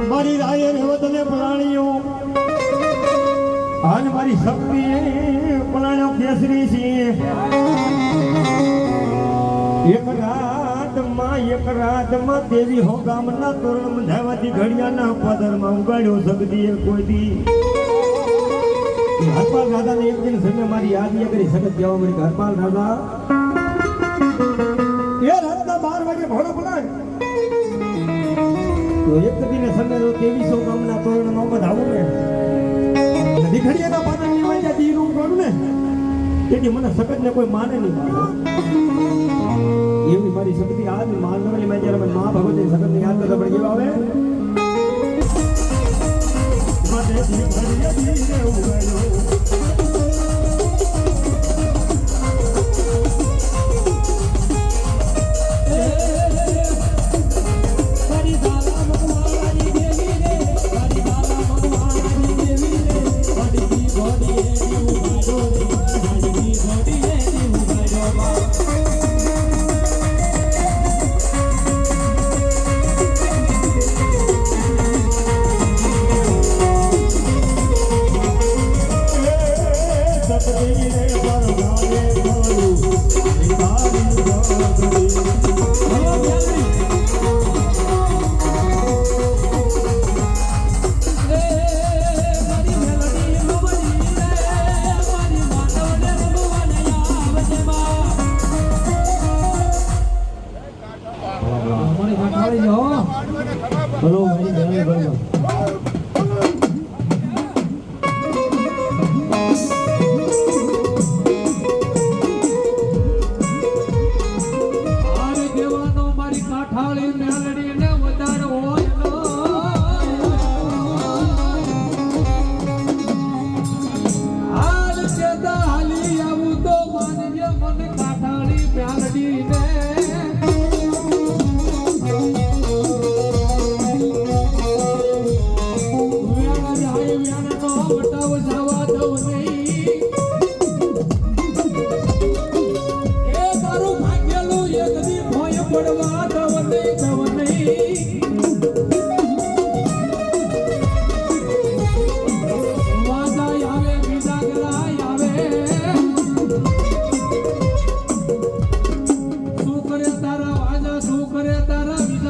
મારી રાયે રેવતને પ્રાણીઓ આજ મારી શક્તિ પ્રાણીઓ કેસરી છે એક રાતમાં દેવી હો ગામના તોરણ મંધાવાથી ઘડિયાના પદરમાં ઉગાડ્યો જગદી કોઈ દી હરપાલ રાજાને એક દિન સમય મારી યાદ કરી સગત કહેવા મળી કે હરપાલ રાજા એ રાતના 12 વાગે ઘોડો બોલાય તો એક દિને સમય તો 2300 ગામના તોરણમાં બધાવું ને દીખડિયાના પાદરની વાજા દીરું કરું ને તેથી મને સગતને કોઈ માને નહીં એવી મારી શક્તિ આજ માનવલી માં જ્યારે મા ભગવતી સગતને યાદ કરતા પડી કેવા આવે માથે દીખડિયા દીરે ઉગાડ્યો બોલો મારી જય બોલો આરે દેવાનો મારી કાઠાળી મેલડી